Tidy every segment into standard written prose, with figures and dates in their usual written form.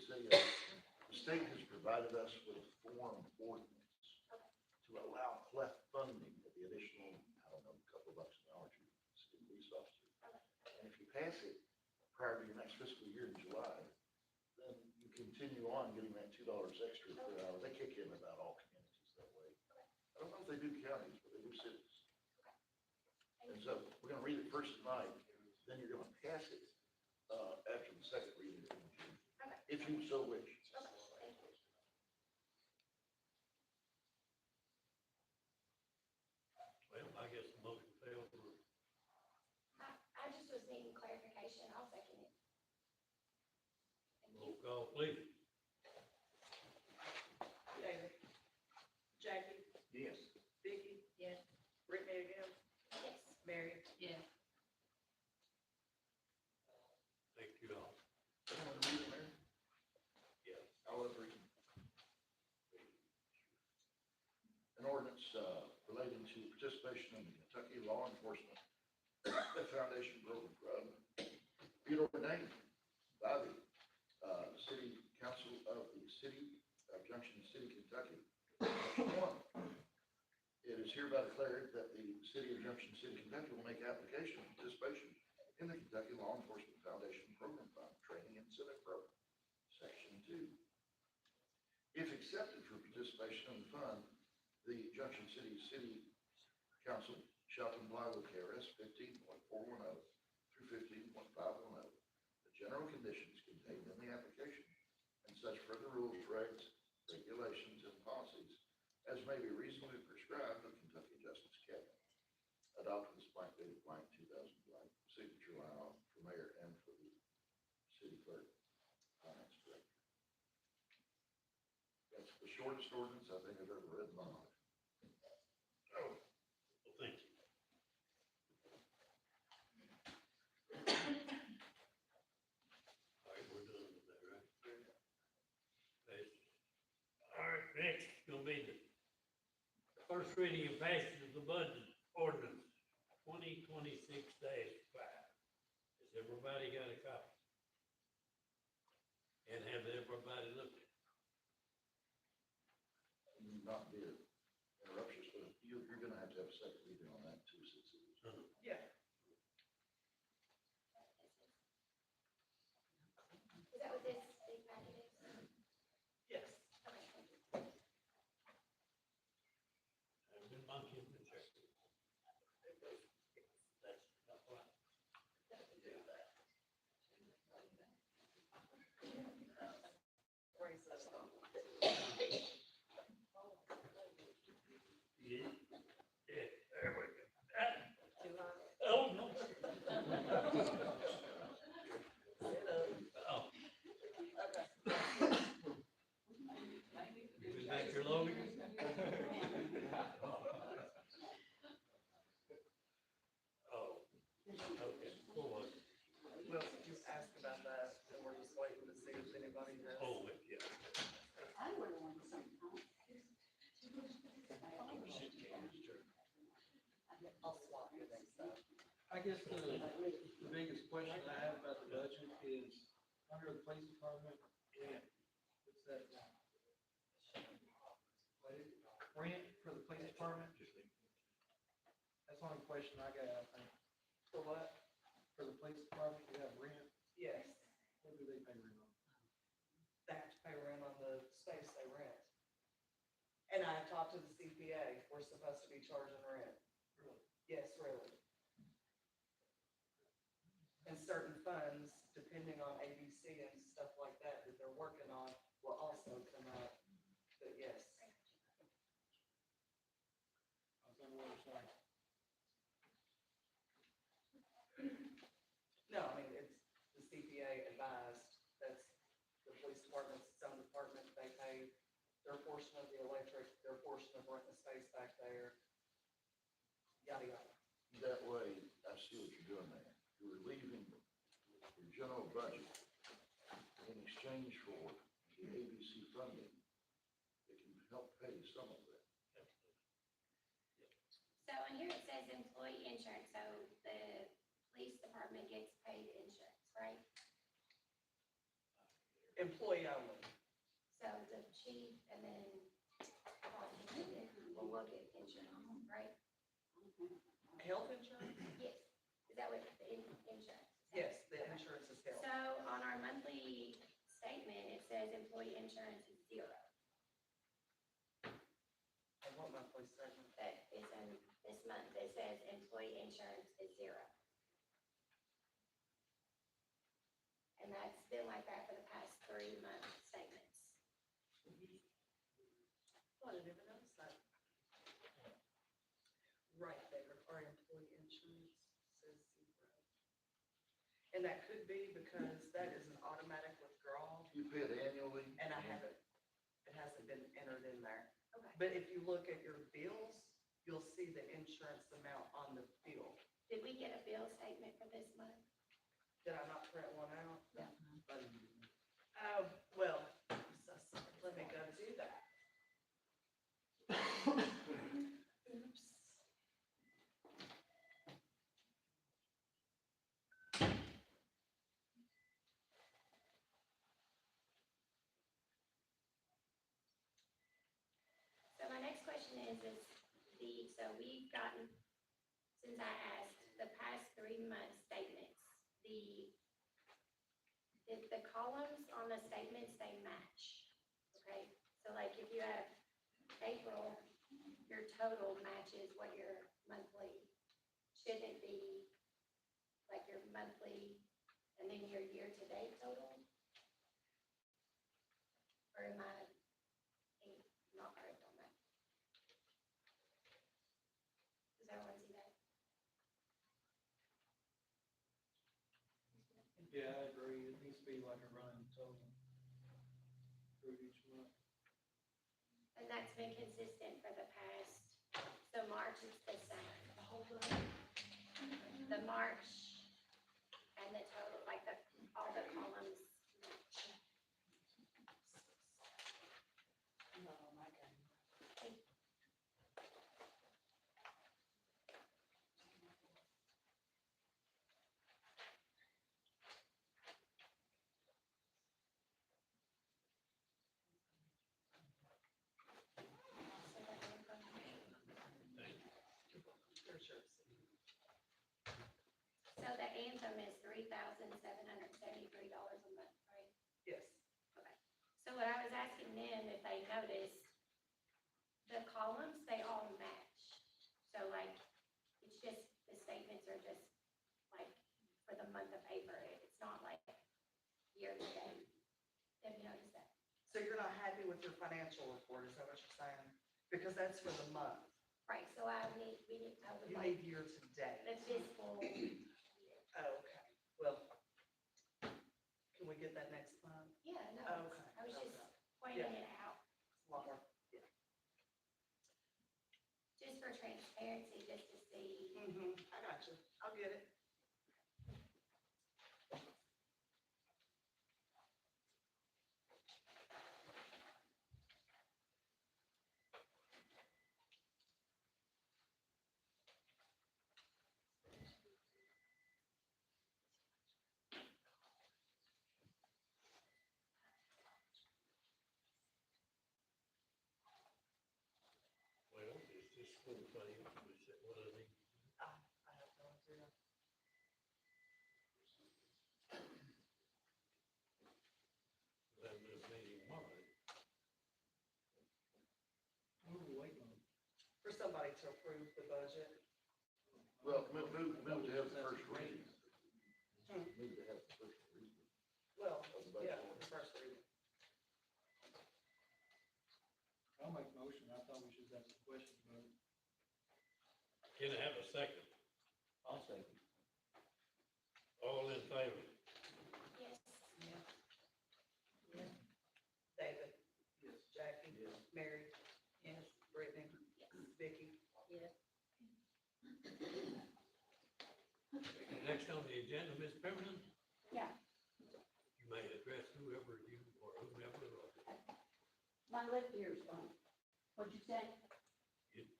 the state has provided us with a form ordinance to allow cleft funding of the additional, I don't know, a couple of bucks an hour to city police officer. And if you pass it prior to your next fiscal year in July, then you continue on getting that $2 extra per hour. They kick in about all communities that way. I don't know if they do counties, but they do cities. And so we're going to read it first tonight, then you're going to pass it after the second reading in June, if you so wish. Well, I guess the motion failed. I just was needing clarification. I'll second it. Thank you. Roll call, please. David. Jackie. Yes. Vicky. Yes. Brittany again. Yes. Mary. Yes. Thank you all. Someone read it, Mayor? Yes. I'll read it. An ordinance relating to participation in the Kentucky Law Enforcement Foundation Program be it ordained by the City Council of the City of Junction City, Kentucky. One, it is hereby declared that the City of Junction City, Kentucky will make application of participation in the Kentucky Law Enforcement Foundation Program Fund Training and Incentive Program. Section 2. If accepted for participation in the fund, the Junction City Council shall comply with KRS 15.410 through 15.510, the general conditions contained in the application, and such further rules, regs, regulations, and policies as may be reasonably prescribed by the Kentucky Justice Cabinet. Adopted this blank dated blank 2000 blank, signature line off for mayor and for the city clerk, finance director. That's the shortest ordinance I think I've ever read in my life. Oh, well, thank you. All right, we're done with that, right? Okay. All right, next is gonna be the first reading and passage of the budget ordinance 2026-5. Has everybody got a copy? And have everybody looked at it? Not be an interruption, but you're going to have a second reading on that too, since it was. Yeah. Is that what this big packet is? Yes. Okay, thank you. I've been monkeying the check. That's not right. Raise this up. Yeah, yeah, there we go. Too high. Oh, no. Oh, Okay. you been back here long again? Oh, okay, cool. We'll just ask about that, and we're just waiting to see if anybody has. Oh, yeah. I'll swap you next time. I guess the biggest question I have about the budget is under the police department, what's that? Rent for the police department? That's the only question I got, I think. For what? For the police department, you have rent, Yes, what do they pay rent on? they have to pay rent on the space they rent. And I talked to the CPA, we're supposed to be charging rent. Really? Yes, really. And certain funds, depending on ABC and stuff like that, that they're working on, will also come out. But yes, I was on the other side. no, I mean, it's the CPA advised, that's the police department's its own department, they pay their portion of the electric, their portion of renting the space back there, yada, yada. That way, I see what you're doing there. You're leaving your general budget in exchange for the ABC funding that can help pay some of that. So on here it says employee insurance, so the police department gets paid insurance, right? employee only. So the chief and then, we'll look at insurance, right? Health insurance? Yes, is that what the insurance? Yes, the insurance is health. So on our monthly statement, it says employee insurance is 0. And what monthly statement? That is in this month, it says employee insurance is 0. And that's been like that for the past 3-month statements. Oh, I didn't even notice that. Right there, our employee insurance says 0. And that could be because that is an automatic withdrawal, You pay it annually. and it hasn't been entered in there. Okay. But if you look at your bills, you'll see the insurance amount on the bill. Did we get a bill statement for this month? Did I not print one out? No. Oh, well, let me go do that. Oops. So my next question is so we've gotten, since I asked, the past 3-month statements, the columns on the statements, they match, okay? So like if you have April, your total matches what your monthly, shouldn't it be like your monthly and then your year-to-date total? Or am I not correct on that? Does everyone see that? Yeah, I agree, it needs to be like a running total through each month. And that's been consistent for the past, so March is the same. The March and the total, like all the columns match. Oh, my God. Sure. So the anthem is $3,773 a month, right? Yes. So what I was asking them if they noticed, the columns, they all match. So like, it's just, the statements are just like for the month of April. It's not like year to date. Have you noticed that? So you're not happy with your financial report, is that what you're saying? Because that's for the month. Right, so I would You like need year to date. the fiscal, Okay, well, can we get that next month? yeah, no, Okay. I was just okay. pointing Yeah. it out, It's a lot more. Yeah. just for transparency, just to see. I got you. I'll get it. Well, it's this school thing, we said, what are they? I have no idea. That was meeting tomorrow. What are we waiting on? For somebody to approve the budget. Well, move to have the first reading. Move to have the first reading. Well, Of the budget yeah, ordinance. the first reading. I'll make a motion, I thought we should ask the question about it. Can I have a second? I'll second. All in favor? Yes. Yeah. David? Yes. Jackie? Yes. Mary? Yes. Brittany? Vicky? Yes. Next on the agenda, Ms. Pemberton, Yeah, you may address whoever you or whomever, or My left ear's gone. What'd you say?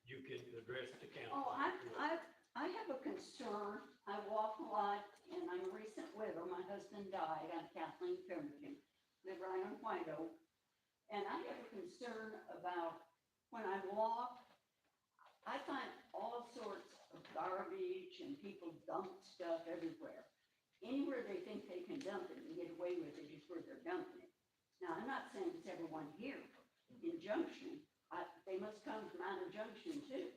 you can address the council. Oh, I have a concern. I walk a lot and I'm a recent widow. My husband died. I'm Kathleen Pemberton. Live right on White Oak. And I have a concern about when I walk, I find all sorts of garbage and people dump stuff everywhere. Anywhere they think they can dump it and get away with it is where they're dumping it. Now, I'm not saying it's everyone here in Junction. They must come from out of Junction too.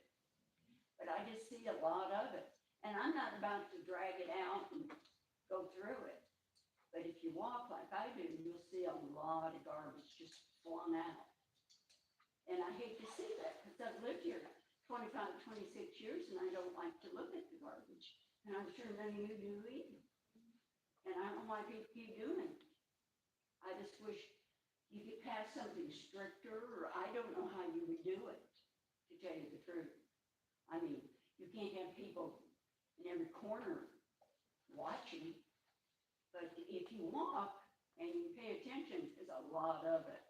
But I just see a lot of it. And I'm not about to drag it out and go through it. But if you walk like I do, you'll see a lot of garbage just flung out. And I hate to see that because I've lived here 25, 26 years and I don't like to look at the garbage. And I'm sure none of you do either. And I don't know why people keep doing it. I just wish you could pass something stricter, or I don't know how you would do it, to tell you the truth. I mean, you can't have people in every corner watching, but if you walk and you pay attention, there's a lot of it.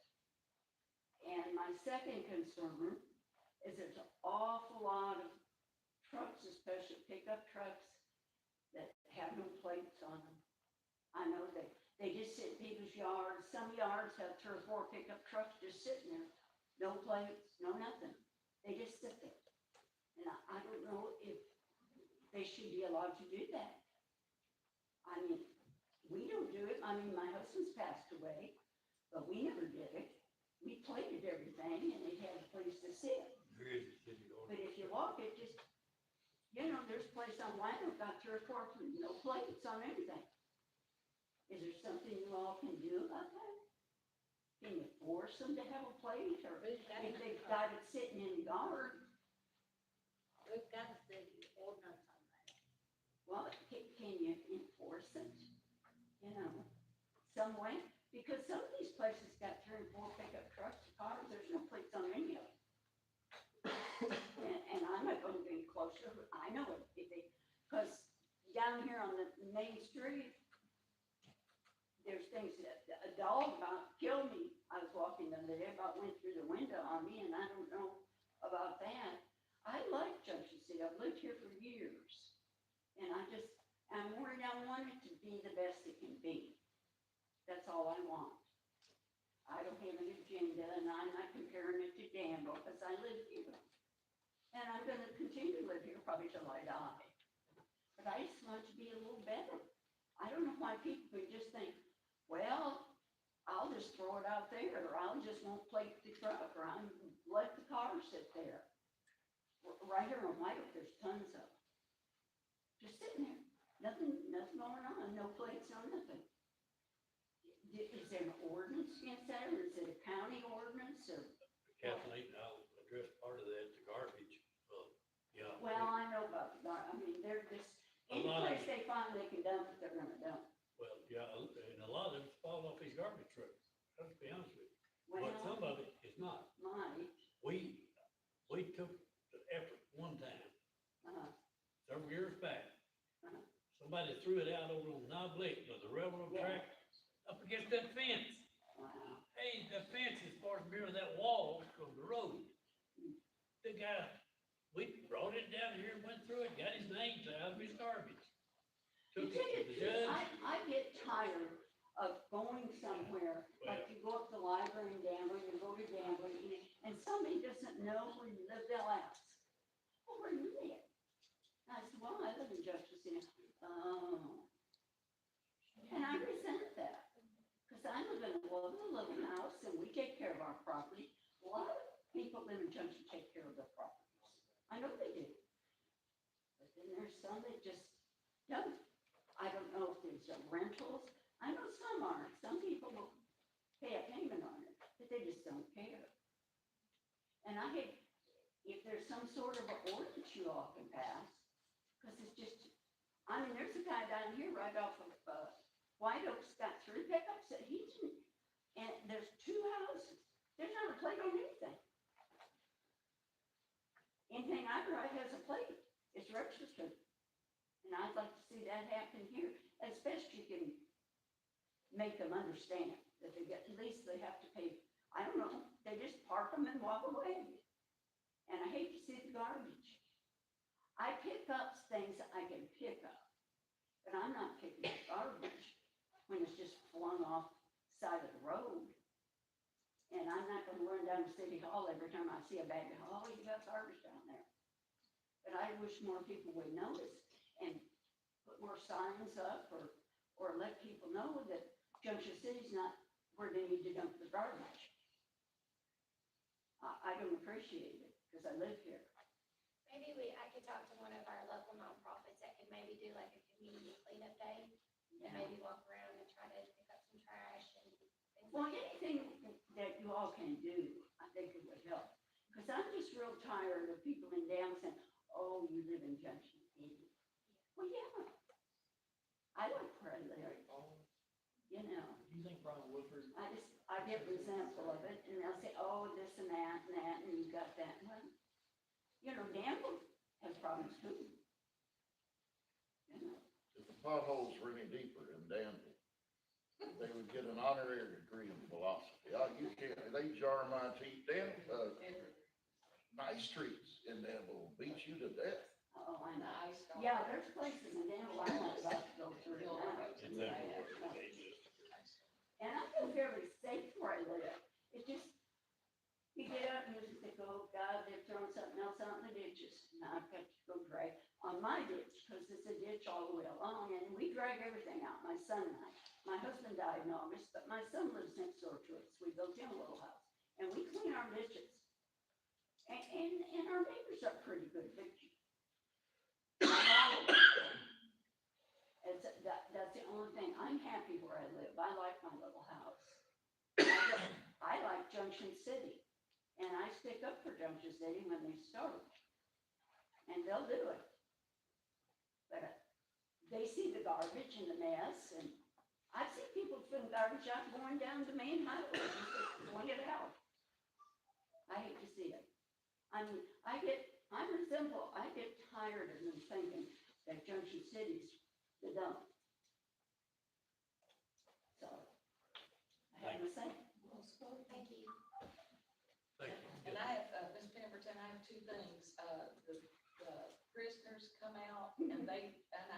And my second concern is there's an awful lot of trucks, especially pickup trucks, that have no plates on them. I know they just sit in people's yards. Some yards have 3 or 4 pickup trucks just sitting there. No plates, no nothing. They just sit there. And I don't know if they should be allowed to do that. I mean, we don't do it. I mean, my husband's passed away, but we never did it. We plated everything and it had a place to sit. There is a city But ordinance. if you walk it, just, you know, there's a place on Wyndham got 3 or 4, no plates on anything. Is there something you all can do about that? Can you force them to have a plate, or if they've got it sitting in the yard? We've got a city ordinance on that. Well, can you enforce it? You know, some way? Because some of these places got 3 or 4 pickup trucks, cars, there's no plates on any of them. And I'm not gonna be closer, but I know it, because down here on the main street, there's things that, a dog about killed me. I was walking the other day, about went through the window on me, and I don't know about that. I like Junction City, I've lived here for years. And I'm worried, I want it to be the best it can be. That's all I want. I don't have an agenda, and I'm not comparing it to Danville, because I live here. And I'm gonna continue to live here probably till I die. But I just want it to be a little better. I don't know why people would just think, well, I'll just throw it out there, or I'll just won't plate the truck, or I'll let the car sit there. Right here on White Oak, there's tons of them. Just sitting there, nothing going on, no plates, no nothing. Is there an ordinance against that, or is it a county ordinance, or? Kathleen, I'll address part of that, the garbage, yeah. Well, I know about the I mean, they're just, any A lot of- place they find they can dump it, they're gonna dump. Well, yeah, and a lot of it's falling off these garbage trucks, let's be honest with you. But some Well, of it is not. might, We took the effort one time, several years back. Uh-huh. Somebody threw it out over on Knob Lake by the railroad Yeah. track, up against that fence. wow, Hey, the fence is far near that wall from the road. The guy, we brought it down here and went through it, got his names out of his garbage. You Took tell it you to the the truth, judge. I get tired of going somewhere, like you go up to the library in Danville, you go to Danville, and somebody doesn't know where you live, they'll ask, oh, where you live? And I said, well, I live in Junction City. Oh. And I resent that, because I live in a lovely little house, and we take care of our property. A lot of people live in Junction take care of their properties. I know they do. But then there's some that just don't. I don't know if there's rentals. I know some aren't. Some people will pay a payment on it, but they just don't care. And I hate, if there's some sort of an ordinance you all can pass, because it's just, I mean, there's a guy down here right off of, White Oak's got 3 pickups that he's in, and there's 2 houses. There's not a plate on anything. Anything I drive has a plate. It's registered. And I'd like to see that happen here, as best you can make them understand that they get, at least they have to pay, I don't know, they just park them and walk away. And I hate to see the garbage. I pick up things that I can pick up, but I'm not picking up garbage when it's just flung off side of the road. And I'm not gonna run down to City Hall every time I see a bag of, oh, you got garbage down there. But I wish more people would notice and put more signs up or let people know that Junction City's not where they need to dump the garbage. I don't appreciate it, because I live here. Maybe I could talk to one of our local nonprofits that could maybe do like a community cleanup day, and maybe walk around and try to pick up some trash and things Well, like that. anything that you all can do, I think it would help. Because I'm just real tired of people in Dallas saying, oh, you live in Junction City. Well, yeah. I like where I live, you know. You think Brian Woodford? I get resentful of it, and they'll say, oh, this and that, and you got that. Well, you know, Danville has problems too. You know, If the potholes were any deeper in Danville, they would get an honorary degree in philosophy. You can't, they jar my teeth. Nice streets in Danville will beat you to death. oh, I know. Yeah, there's places in Danville I'm not about to go through now. And I feel very safe where I live. It just, you get up and you just think, oh, God, they've thrown something else out in the ditches. Now I've got to go drag on my ditch, because it's a ditch all the way along, and we drag everything out, my son and I. My husband died in August, but my son lives next door to us. We built him a little house, and we clean our ditches. And our neighbors are pretty good, but that's the only thing. I'm happy where I live. I like my little house. I like Junction City, and I stick up for Junction City when they start, and they'll do it. But they see the garbage and the mess, and I've seen people putting garbage out going down the main highway, just throwing it out. I hate to see it. I'm resentful. I get tired of them thinking that Junction City's the dump. So, I have to say. Thank you. Thank you. And I have, Ms. Pemberton, I have two things. The prisoners come out and I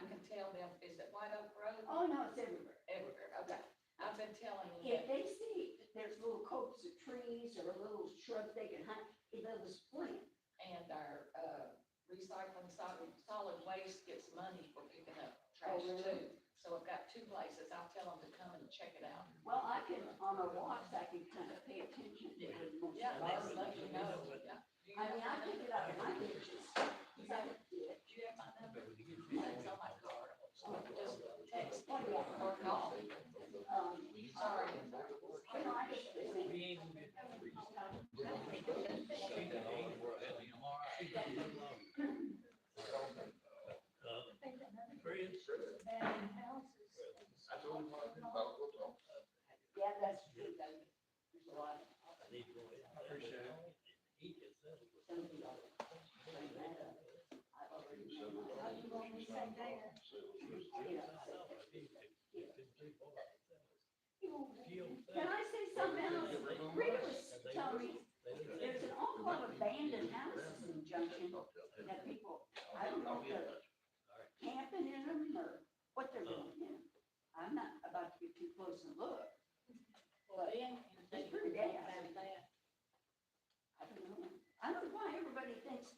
can tell them, is it White Oak Road? Oh, no, it's everywhere. Everywhere, okay. I've been telling them If that. they see there's little copes of trees or a little shrub they can hunt, they'll spring. And our, recycling solid waste gets money for picking up Oh, trash really? too. So I've got two places. I'll tell them to come and check it out. Well, I can, on our walks, I can kind of pay attention to it. Yeah, they'll let you know. Yeah. Do you I mean, I have my pick it up in my ditches. Is that what you did? Do you have my number? It's on my card. Just text Oh, yeah. or call. Sorry. You know, I just, We ain't gonna get Chris? I told him what I did about what's on. yeah, that's true, though. There's a lot of. I need to go ahead. I appreciate it. He gets that. Some people bring that up. I've already made my. How you gonna be sitting there? Can I say something else? Rita was telling me, there's an awful lot of abandoned houses in Junction that people, I don't know if they're camping in them or what they're doing in them. I'm not about to get too close and look. Well, then, It's pretty bad. about that. I don't know. I don't know why everybody thinks,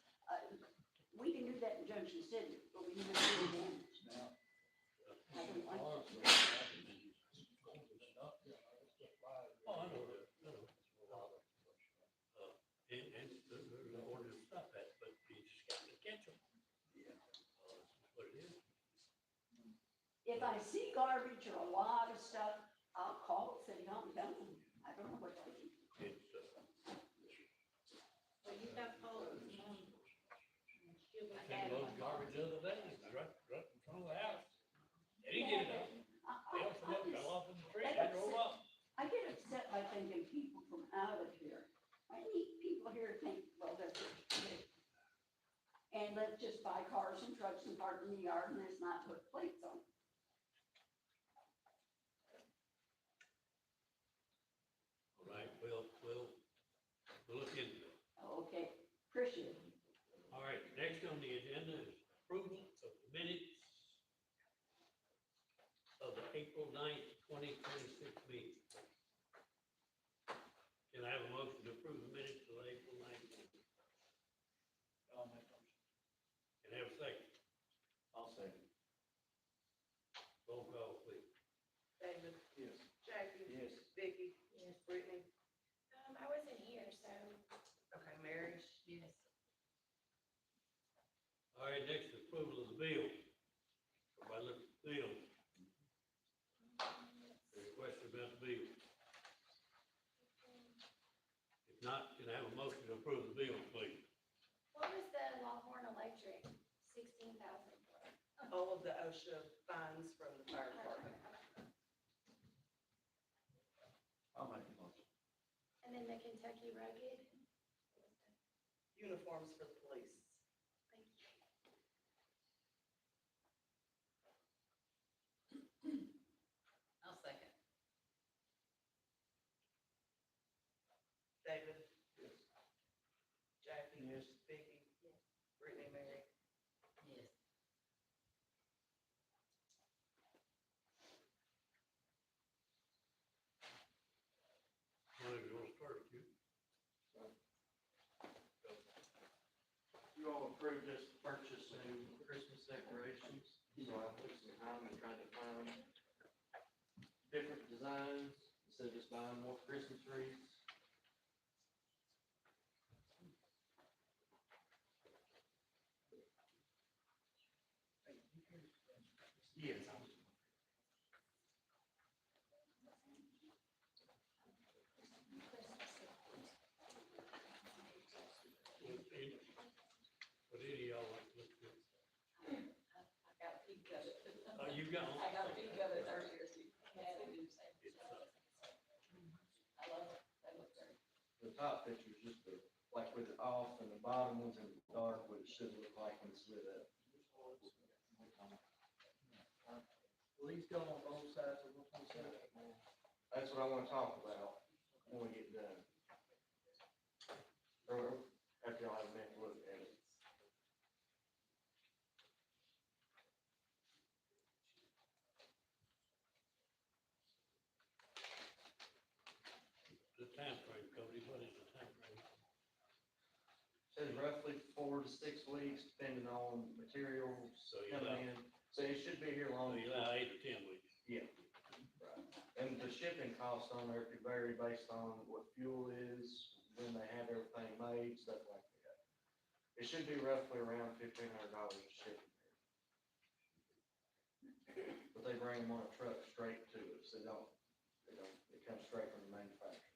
we can do that in Junction City, but we never do it in. I don't like that. Oh, I know that, I know. And there's an order to stop that, but you just got to catch them. Yeah. That's what it is. If I see garbage or a lot of stuff, I'll call City Hall and tell them. I don't know what to do. It's, Well, you got polls, I had a load of garbage the other day, right in front of the house. They didn't get it out. They also fell off in the tree, they drove up. I get upset by thinking people from out of here. I need people here to think, well, that's what you do. And let's just buy cars and trucks and park in the yard and let's not put plates on. All right, we'll look into it. Okay, appreciate it. All right, next on the agenda is approval of the minutes of the April 9th, 2026 meeting. the bill. Everybody look at the bill. Any questions about the bill? If not, can I have a motion to approve the bill, please? What was the Longhorn Electric, 16,000 for? All of the OSHA fines from the fire department. I'll make a motion. And then the Kentucky Rugged? Uniforms for the police. Thank you. I'll second. David? Yes. Jackie? Yes. Vicky? Brittany, Mary? Yes. One of yours first, you. You all approved this purchasing Christmas decorations, so I took some time and tried to find different designs, instead of just buying more Christmas wreaths. Yes, I was. What any of y'all like to look at? I got a peek of it. Oh, you got one? I got a peek of it earlier, so you had it in the It's, I love it, they look great. The top picture is just the, like with it off, and the bottom one's in the dark, what it should look like when it's lit up. Will these go on both sides of 127? That's what I wanna talk about when we get done. Or after y'all have a minute to look at it. the time frame, Cody, what is the time frame? Says roughly 4 to 6 weeks, depending on materials So you allow, coming in. So it should be here so long. you allow 8 or 10 weeks. Yeah. Right. And the shipping cost on there could vary based on what fuel is, when they have everything made, stuff like that. It should be roughly around $1,500 to ship them here. But they bring them on a truck straight to us, it comes straight from the manufacturer.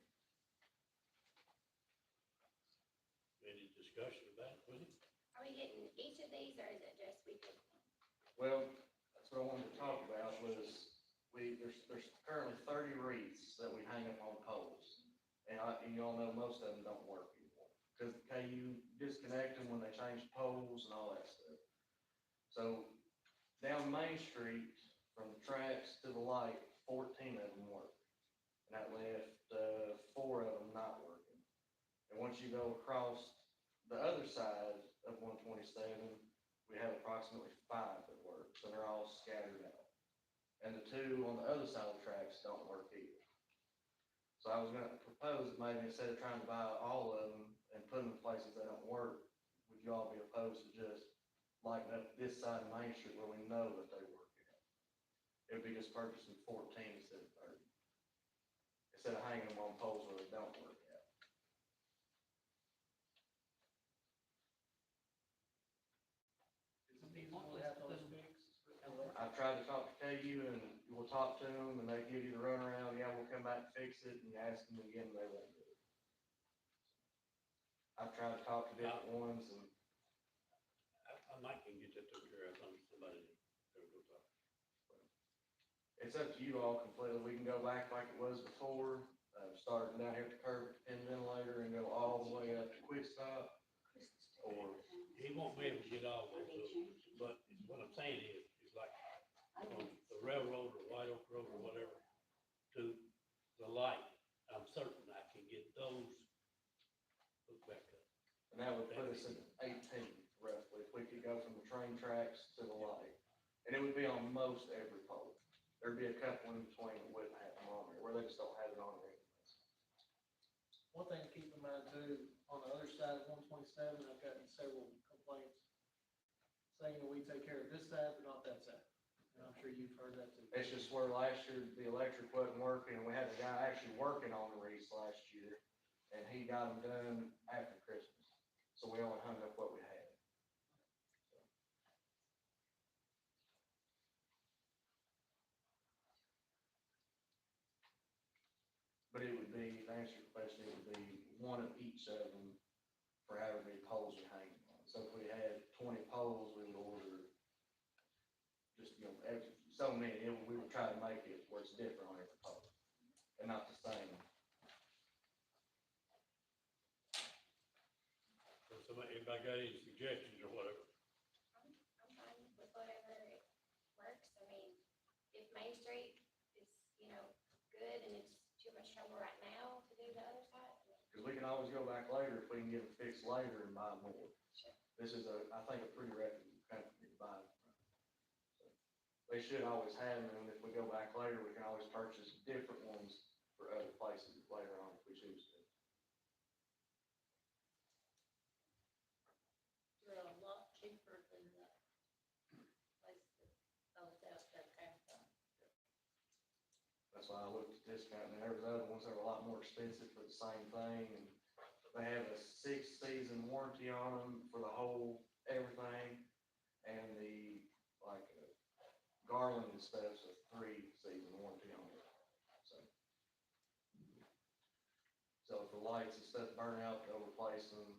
Any discussion about it, with it? Are we getting each of these, or is it just we pick one? Well, that's what I wanted to talk about was, there's currently 30 wreaths that we hang up on poles. And you all know most of them don't work anymore, because the KU disconnect them when they change poles and all that stuff. So down Main Street, from the tracks to the light, 14 of them work. And that left 4 of them not working. And once you go across the other side of 127, we have approximately 5 that work, so they're all scattered out. And the 2 on the other side of the tracks don't work either. So I was gonna propose that maybe instead of trying to buy all of them and put them in places that don't work, would you all be opposed to just lighting up this side of Main Street where we know that they work at? It would be just purchasing 14 instead of 30. Instead of hanging them on poles where they don't work at. Is it feasible to have those fixed? I've tried to talk to KU and we'll talk to them and they give you the runaround, yeah, we'll come back and fix it, and you ask them again, they won't do it. I've tried to talk to different ones and I might can get that took care of, somebody, there we go. it's up to you all completely. We can go back like it was before, starting down here at the curb at the pin ventilator and go all the way up to Quick Stop. Or, He won't be able to get all of those, but what I'm saying is like on the railroad or White Oak Road or whatever, to the light, I'm certain I can get those hooked back up. and that would put us at 18 roughly, if we could go from the train tracks to the light. And it would be on most every pole. There'd be a couple in between that wouldn't have them on there, where they just don't have it on there. One thing to keep in mind too, on the other side of 127, I've gotten several complaints saying that we take care of this side, but not that side. And I'm sure you've heard that too. It's just where last year the electric wasn't working, and we had a guy actually working on the wreaths last year, and he got them done after Christmas. So we only hung up what we had. But it would be, to answer your question, it would be one of each of them for however many poles we hang them on. So if we had 20 poles, we would order just, so many, we would try to make it where it's different on every pole and not the same. So somebody, anybody got any suggestions or whatever? I'm fine with whatever it works. I mean, if Main Street is, good and it's too much trouble right now to do the other side. Because we can always go back later if we can get them fixed later and buy more. Sure. This is I think a pretty reputable company to buy them from. So, they should always have them, and if we go back later, we can always purchase different ones for other places later on if we choose to. They're a lot cheaper than the place that those out there came from. That's why I looked at discount, and there was other ones that were a lot more expensive for the same thing, and they have a 6-season warranty on them for the whole, everything, and the, garland and stuff's a 3-season warranty on it, so. So if the lights and stuff burn out, they'll replace them,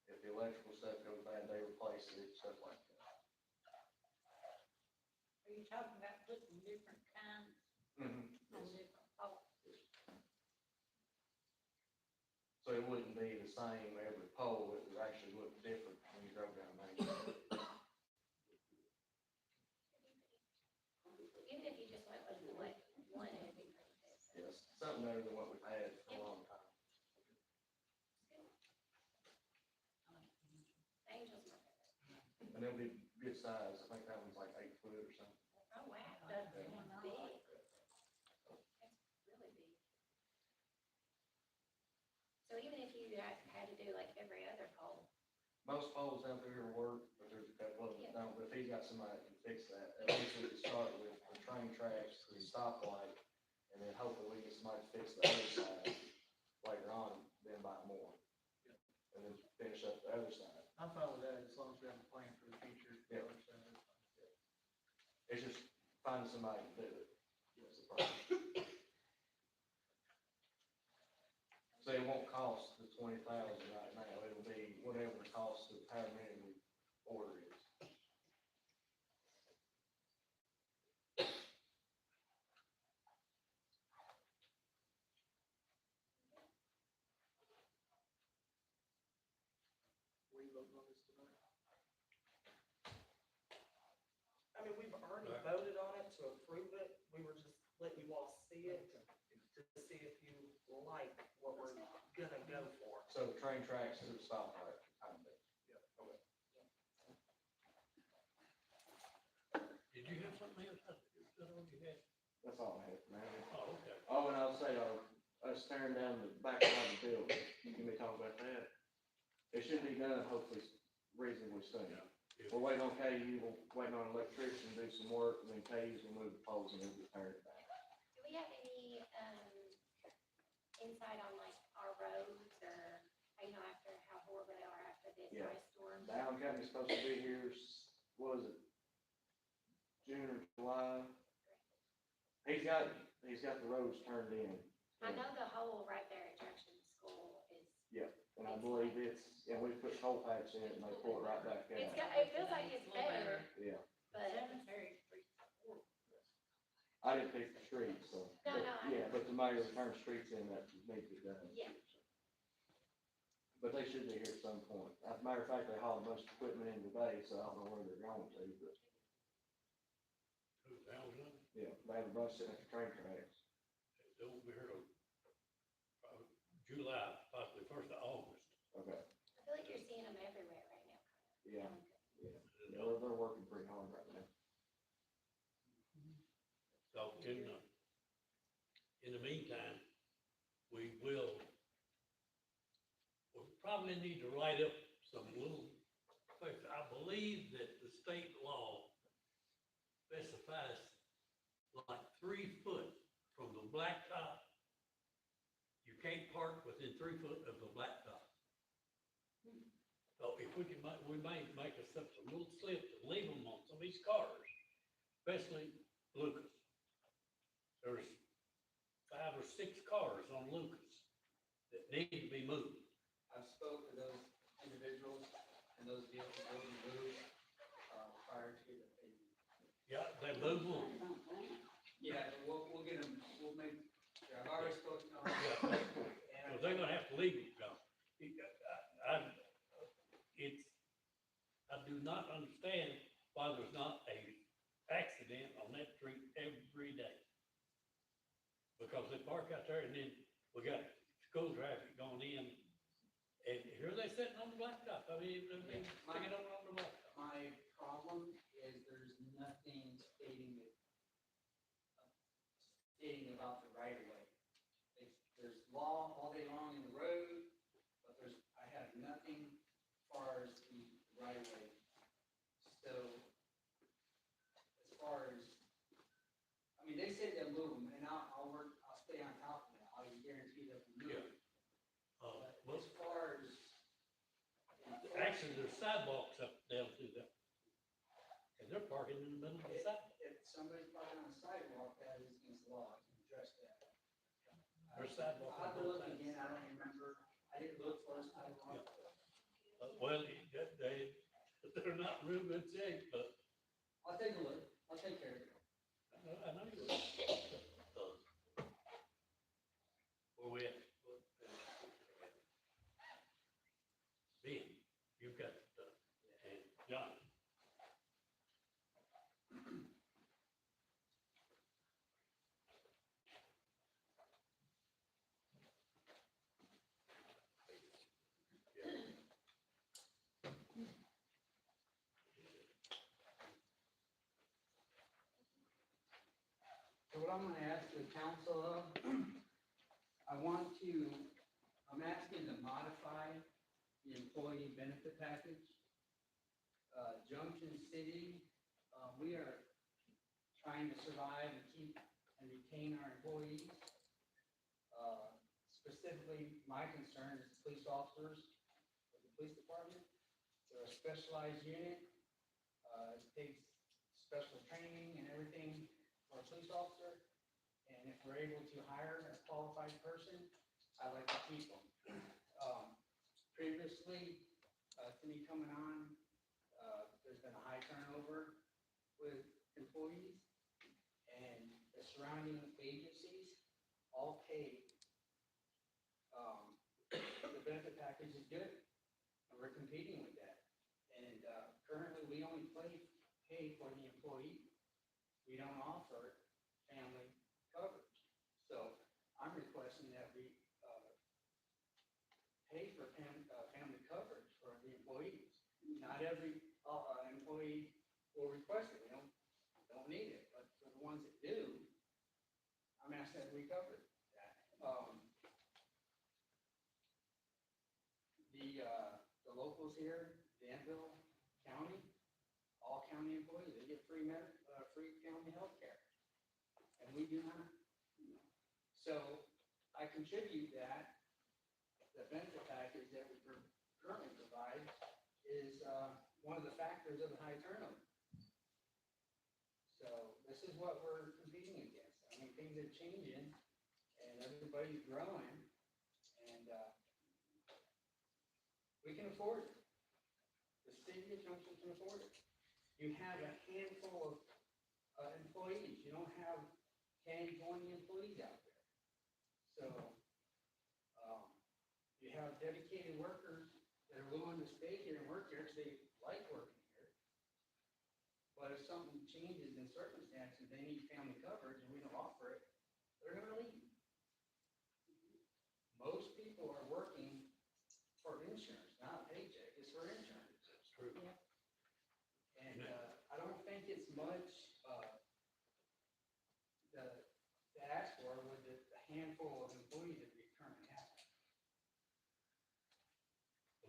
if the electrical stuff goes bad, they replace it, stuff like that. Are you talking about putting different kinds Mm-hmm. on different poles? So it wouldn't be the same every pole, it would actually look different when you drove down Main Street. Even if you just went with what one and everything. Yes, something better than what we've had for a long time. Angel's my favorite. And they'll be good size, I think that one's like 8 foot or something. Oh, wow. That's Big. the one I like. That's really big. So even if you had to do like every other pole, Most poles out there work, but there's a couple of them that don't, but if he's got somebody that can fix that, at least we can start with the train tracks, the stoplight, and then hopefully we get somebody to fix the other side later on, then buy more. And then finish up the other side. I'm fine with that, as long as we have a plan for the future. Yeah. It's just finding somebody to do it. That's the problem. So it won't cost the 20,000 right now, it'll be whatever the cost of however many we order is. We voting on this tonight? I mean, we've already voted on it to approve it, we were just letting you all see it, to see if you like what we're gonna go for. So train tracks to the stoplight, kind of thing. Yeah. Okay. Did you have something else? Is that all you had? That's all I have, man. Oh, okay. Oh, and I'll say, us tearing down the back side of the building, you can be talking about that. It should be done hopefully reasonably soon. If- We're waiting on KU, we're waiting on an electrician to do some work, and then KU's gonna move the poles and we'll be tearing it back. do we have any, insight on like our roads or, after how horrible they are after this Yeah. ice storm? The Allen Company's supposed to be here, what was it, June or July? He's got the roads turned in. I know the hole right there at Junction School is, And I believe and we put coal patch in it and they pull it right back out. it feels like it's better, Yeah, but, Cemetery Street. I didn't pick the streets, so. No, no, I Yeah, know. but the mayor turned streets in that need to be done. yeah. But they should be here at some point. As a matter of fact, they hauled most equipment in today, so I don't know where they're going to, but, 2,000, yeah, they have a bunch sitting at the train tracks. it won't be here till July, possibly 1st of August. Okay, I feel like you're seeing them everywhere right now. yeah, they're working pretty hard right now. So in the meantime, we probably need to write up some little, I believe that the state law specifies like 3 foot from the blacktop. You can't park within 3 foot of the blacktop. So if we may make us up some little slips and leave them on some of these cars, especially Lucas. There's 5 or 6 cars on Lucas need to be moved. I've spoke to those individuals, and those vehicles will be moved, prior to the payment. Yeah, they move them. Yeah, we'll get them, we'll make, yeah, I've already spoken to them. So they're gonna have to leave it, now. I do not understand why there's not a accident on that street every day. Because they park out there and then we got school traffic going in, and here they sitting on the blacktop, I mean, they're sticking over on the blacktop. My problem is there's nothing stating about the right of way. There's law all day long in the road, but I have nothing as far as the right of way. So, as far as, I mean, they said they'll move them, and I'll stay on top of that, I can guarantee they'll move them. But Well, as far as. actually, there's sidewalks up down through there. And they're parking in the middle of the sidewalk. If somebody's parking on a sidewalk, that is against the law, I can address that. There's sidewalk I'll on have to both look sides. again, I don't remember, I didn't look first, I don't know. Well, they're not in real good shape, but I'll take a look, I'll take care of it. I know you will. Where we at? Ben, you've got stuff, and John. So what I'm gonna ask the council of, I'm asking to modify the employee benefit package. Junction City, we are trying to survive and keep and retain our employees. Specifically, my concern is police officers of the police department. They're a specialized unit. It takes special training and everything for a police officer. And if we're able to hire a qualified person, I'd like to keep them. Previously, to me coming on, there's been a high turnover with employees, and the surrounding agencies all pay. The benefit package is good, and we're competing with that. And currently, we only pay for the employee. We don't offer family coverage. So I'm requesting that we pay for family coverage for the employees. Not every employee will request it. We don't need it, but for the ones that do, I'm asking that we cover that. The locals here, Danville County, all county employees, they get free county health care. And we do not. So I contribute that. The benefit package that we currently provide is one of the factors of the high turnover. So this is what we're competing against. I mean, things are changing and everybody's growing, and we can afford it. The city of Junction can afford it. You have a handful of employees. You don't have 10, 20 employees out there. So you have dedicated workers that are willing to stay here and work here because they like working here. But if something changes in circumstances, they need family coverage and we don't offer it, they're gonna leave. Most people are working for insurance, not a paycheck, it's for insurance. That's true. And I don't think it's much to ask for with the handful of employees that we currently have.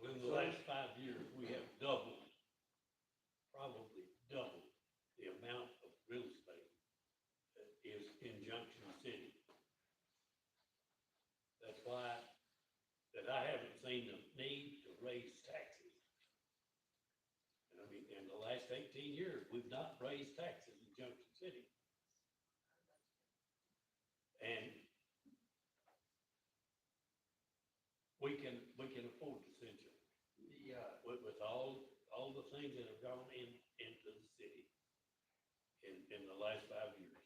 Well, in the last 5 years, we have doubled, probably doubled the amount of real estate that is in Junction City. That's why that I haven't seen the need to raise taxes. And I mean, in the last 18 years, we've not raised taxes in Junction City. And all the things that have gone into the city in the last 5 years.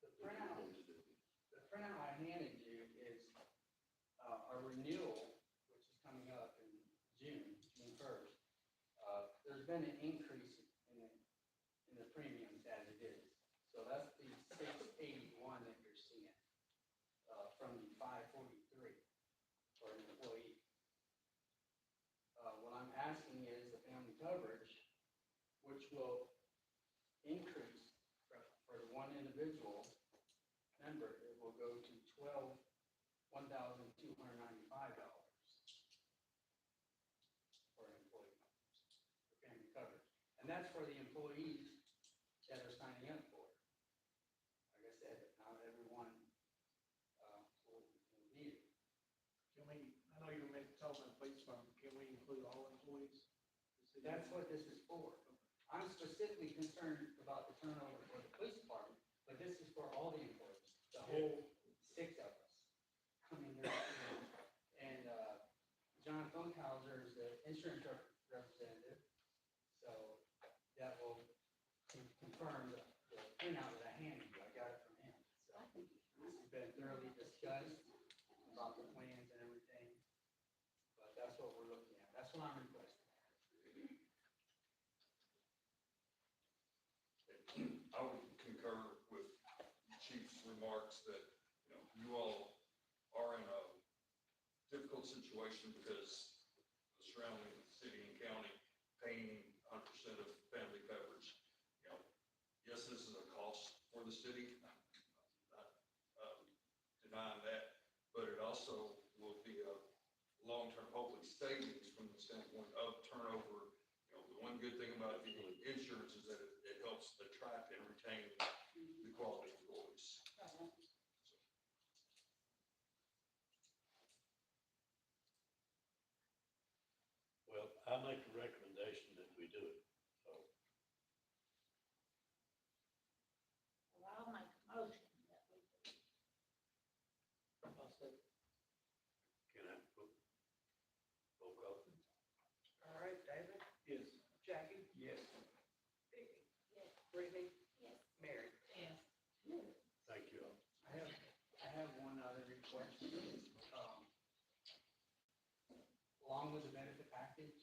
The printout I handed you is, a renewal, which is coming up in June 1st. There's been an increase in the premiums as it is. So that's the 681 that you're seeing, from the 543 for an employee. What I'm asking is the family coverage, which will increase for the one individual member, it will go to $1,295 for an employee, for family coverage. And that's for the employees that are signing up for it. Like I said, not everyone, will need it. Can we, I know you were talking about police department, can we include all employees? That's what this is for. I'm specifically concerned about the turnover for the police department, but this is for all the employees, the whole 6 of us coming here. And, John Funkhauser is the insurance representative, so that will confirm the printout that I handed you. I got it from him. So this has been thoroughly discussed about the plans and everything, but that's what we're looking at. That's what I'm requesting. I would concur with the chief's remarks that, you all are in a difficult situation because the surrounding city and county paying 100% of family coverage. Yes, this is a cost for the city, not denying that, but it also will be a long-term, hopefully, savings from the standpoint of turnover. The one good thing about the insurance is that it helps attract and retain the quality employees. Well, I make a recommendation that we do it, so. Well, I'll make a motion that we do. I'll say, Can I roll call? All right, David, yes. Jackie, Yes. Vicky, Yes. Brittany, Yes. Mary. Yes. Thank you all. I have one other request. Along with the benefit package,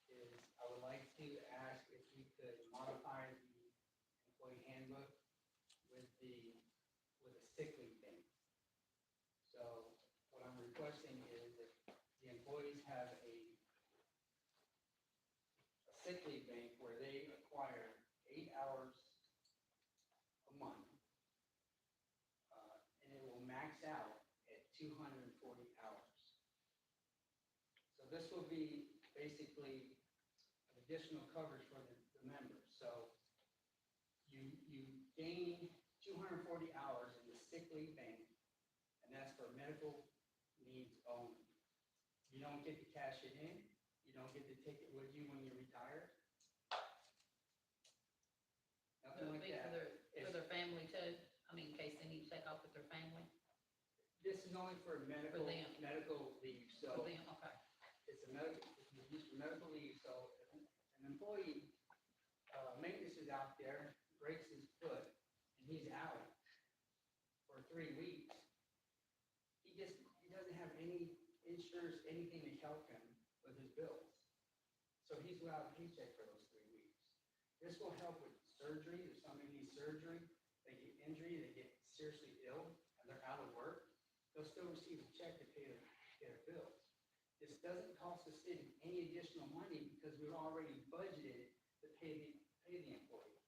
is I would like to ask if we could modify the employee handbook with a sick leave bank. So what I'm requesting is if the employees have a sick leave bank where they acquire 8 hours a month, and it will max out at 240 hours. So this will be basically an additional coverage for the members. So you gain 240 hours in the sick leave bank, and that's for medical needs only. You don't get to cash it in. You don't get to take it with you when you retire. So Nothing it'd like be for that. their family too? I mean, in case they need to take off with their family? This is only for medical them. leave, For so them, okay. it's used for medical leave, so if an employee, maintenance is out there, breaks his foot, and he's out for 3 weeks, he doesn't have any insurance, anything to help him with his bills. So he's without a paycheck for those 3 weeks. This will help with surgery, if somebody needs surgery, they get injury, they get seriously ill, and they're out of work, they'll still receive a check to pay their bills. This doesn't cost the city any additional money because we've already budgeted to pay the employee.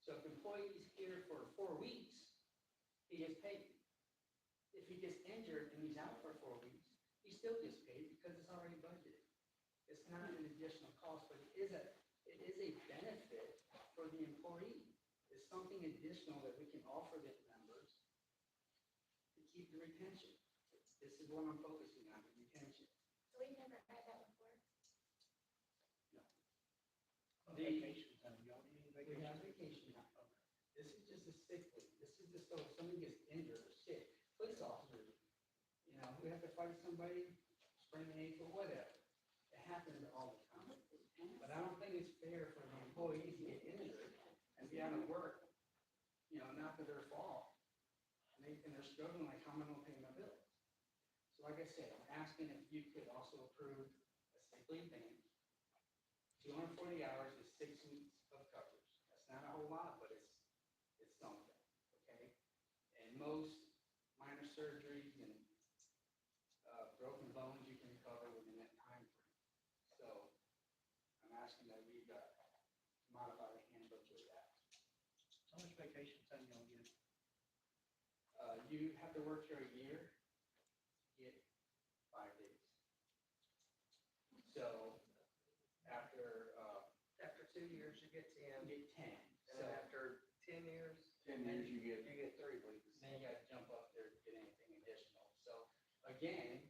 So if the employee's here for 4 weeks, he gets paid. If he gets injured and he's out for 4 weeks, he still gets paid because it's already budgeted. It's not an additional cost, but it is a benefit for the employee. It's something additional that we can offer the members to keep the retention. This is what I'm focusing on, the retention. So we've never had that before. Vacation time, y'all need any We vacation? have vacation time. This is just a sick leave. This is just so if somebody gets injured or sick, police officers, we have to fight somebody, sprain an ankle, whatever. It happens all the time. fair for the employees to get injured and be out of work, not to their fault. And they're struggling, like, how am I gonna pay my bills? So like I said, I'm asking if you could also approve a sick leave bank. 240 hours is 6 weeks of coverage. That's not a whole lot, but it's something, okay? And most minor surgeries and broken bones you can recover within that time frame. So I'm asking that we modify the handbook with that. How much vacation time y'all get? You have to work here a year, get 5 days. So after 2 years, you get 10, you get 10. and So then after 10 years, 10 years you get. you get 3 weeks. then you gotta jump up there to get anything additional. So again,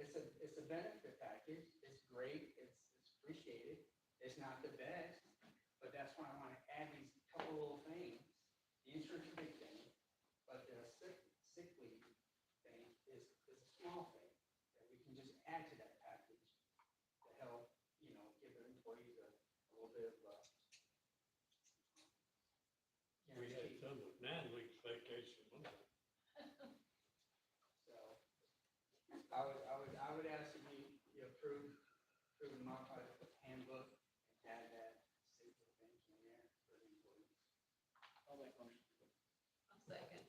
it's a benefit package. It's great. It's appreciated. It's not the best, but that's why I want to add these couple little things. The insurance is a big thing, but the sick leave thing is a small thing that we can just add to that package to help, give the employees a little bit of, We had guarantee. some with 9 weeks vacation one time. So I would ask that you approve and modify the handbook and add that sick leave bank in there for the employees. I'll make motion. I'll second.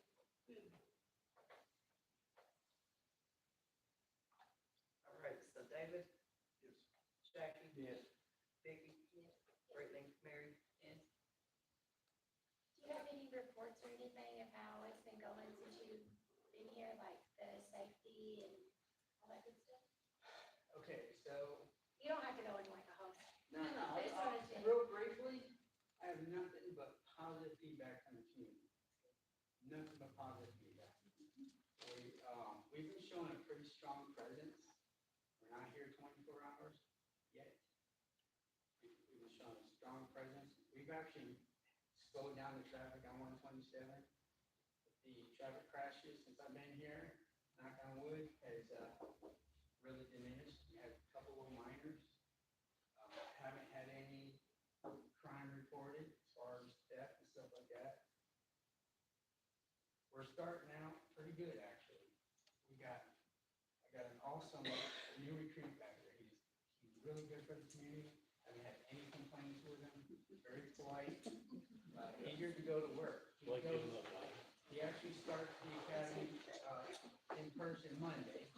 All right, so David, Yes. Jackie, Yes. Vicky, Brittany, Mary. Yes. Do you have any reports or anything of how it's been going since you've been here, like the safety and all that good stuff? Okay, so, You don't have to go into like a whole. no, I just wanted to- real briefly, I have nothing but positive feedback from the community. Nothing but positive feedback. We've been showing a pretty strong presence. We're not here 24 hours yet. We've been showing a strong presence. We've actually slowed down the traffic on 127. The traffic crashes since I've been here, knock on wood, has really diminished. We had a couple of minors. Haven't had any crime reported as far as theft and stuff like that. We're starting out pretty good, actually. I got an awesome new recruit back there. He's really good for the community. I haven't had any complaints with him. Very polite, eager to go to work. He actually starts the academy in person Monday.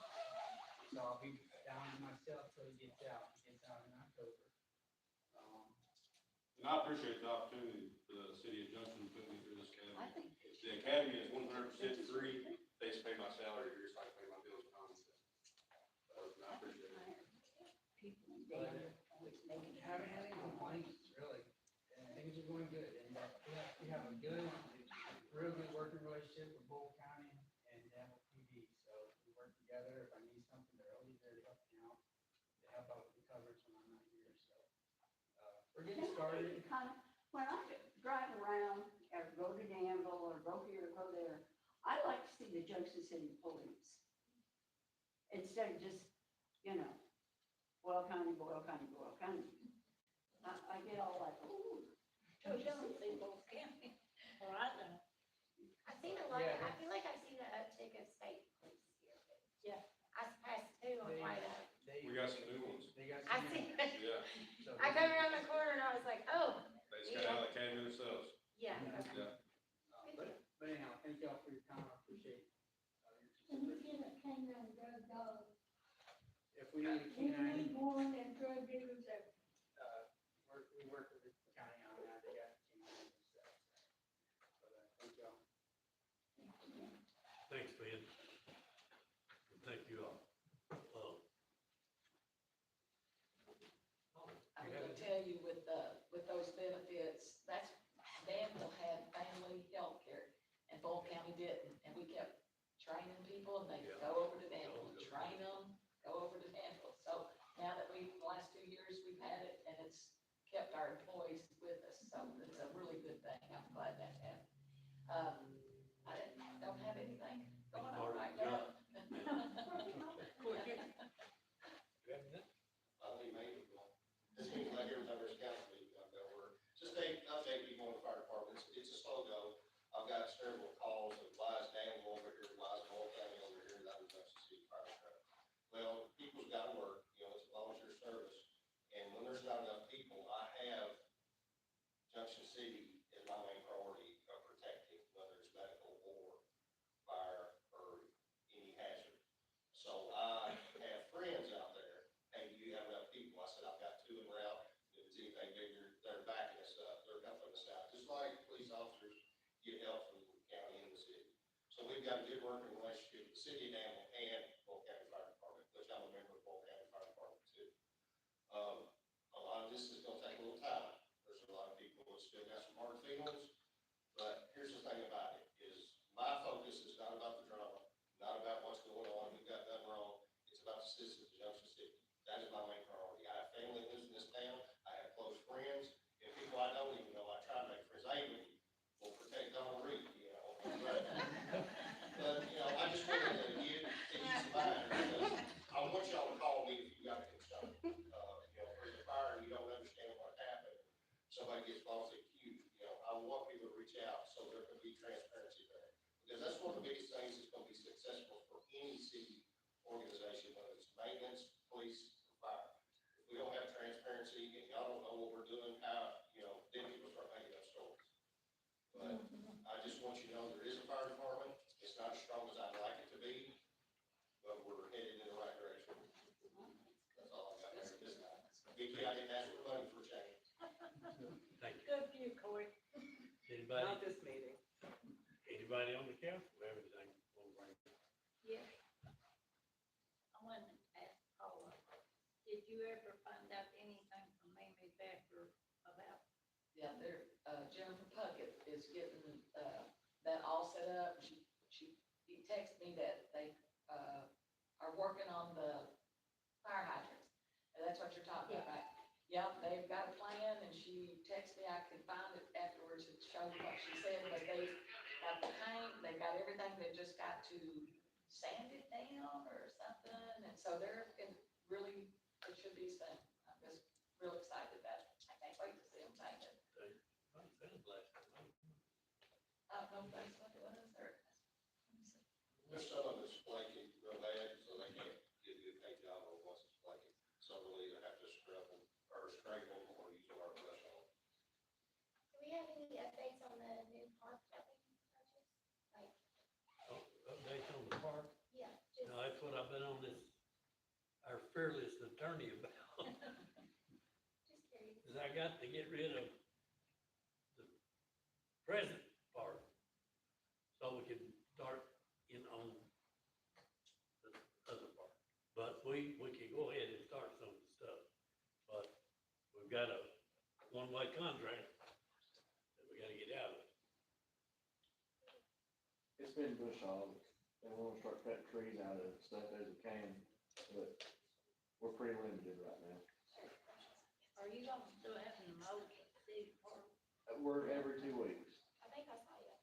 So I'll be down to myself till he gets out. He gets out in October. And I appreciate the opportunity, the city of Junction put me through this I academy. think The academy is 100% free. They just pay my salary here, so I can pay my bills constantly. And I appreciate it. people in Dayton always making. Haven't had any complaints, really, and things are going good, and we have a good, real good working relationship with Bull County and Danville PD, so we work together. If I need something, they're always there to help me out, to help out with the coverage when I'm not here, so. We're getting started. When I drive around, or go to Danville, or go here, or go there, I like to see the Junction City Police. Instead of just, Boyle County, Boyle County, Boyle County. I get all like, ooh. Oh, you don't see both county. Well, I don't. I've seen a lot, Yeah. I feel like I've seen an uptick of state police here. Yeah. I passed 2 on White Oak. We got some new ones. They got I some. see, Yeah, So I come around the corner and I was like, oh, they just got out of the academy themselves. yeah. Yeah. okay. Yeah. But anyhow, thank y'all for your time. I appreciate Can your we get a canine drug dog? If we need a We need canine, one and drug dealers everywhere. we work with the county on that. They got canines and stuff. But thank y'all. Thanks, Ben. And thank you all. I'm gonna tell you with those benefits, that's, Danville had family health care and Bull County didn't. And we kept training people and they Yeah. go over to Danville, train them, go over to Danville. So now that the last 2 years we've had it and it's kept our employees with us. So it's a really good thing. I'm glad that happened. I don't have anything going on right now. I don't even, it seems like every time there's council meeting, got a good working relationship with the city of Danville and Bull County Fire Department, which I'm a member of Bull County Fire Department too. A lot of this is gonna take a little time. There's a lot of people that still got some hard feelings, but here's the thing about it, is my focus is not about the drama, not about what's going on, who got done wrong. It's about the citizens of Junction City. That is my main priority. I have family that lives in this town. I have close friends, and people I don't even know. I try to make friends. I even will protect Donald Reed, you know. But, you know, I just wanted to get to ease of mind, because I want y'all to call me if you got a concern. You know, for the fire, and you don't understand what happened, somebody gets falsely accused, you know, I want people to reach out so there can be transparency there. Because that's one of the biggest things that's gonna be successful for any city organization, whether it's maintenance, police, or fire. If we don't have transparency and y'all don't know what we're doing, how, you know, then people start making up stories. But I just want you to know there is a fire department. It's not as strong as I'd like it to be, but we're headed in the right direction. That's all I got there. Vicky, I didn't ask for money for change. Thank you. Good view, Corey. Anybody, Not this meeting. anybody on the council, everything? Yeah. I wanted to ask Paula, did you ever find out anything from Mamie Becker about? Yeah, there, Jennifer Puckett is getting, that all set up. He texted me that they, are working on the fire hydrants. And that's what you're talking about, right? Yep, they've got a plan, and she texted me, I could find it afterwards and show you what she said, but they got the paint, they got everything, they just got to sand it down or something, and so they're in really, it should be soon. I'm just real excited about it. I can't wait to see them paint it. I don't know if that's what it was, or. There's some of it's flaky real bad, so they can't get a good paint job on once it's flaky. Some will either have to scrub them or scrape them or use a hard brush on them. Do we have any updates on the new park that we purchased? Like, Oh, updates on the park? yeah, just, No, that's what I've been on this, our fearless attorney about. just curious. Is I got to get rid of the present part, so we can start in on the other part. But we can go ahead and start some of the stuff, but we've got a one-way contract that we gotta get out of. It's been bush hogged, and we're gonna start cutting trees out of stuff as we can, but we're pretty limited right now. Are you gonna still having the mow at the city park? We're every 2 weeks. I think I saw you.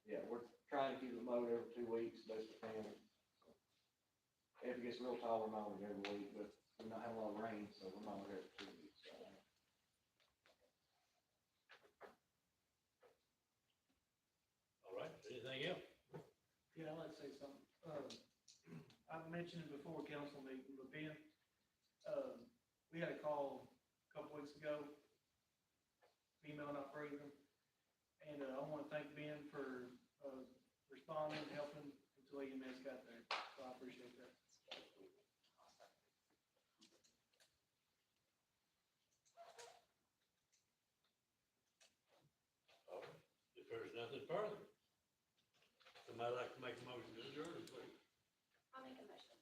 Yeah, we're trying to keep it mowed every 2 weeks, best we can. If it gets real tall, we're mowing it every week, but we're not having a lot of rain, so we're mowing it every 2 weeks. All right, anything else? Yeah, I'd like to say something. I've mentioned it before council meeting, but Ben, we had a call a couple weeks ago, female not breathing. And, I want to thank Ben for, responding and helping until EMS got there. So I appreciate that. All right, if there's nothing further, somebody like to make a motion to adjourn, please. I'll make a motion.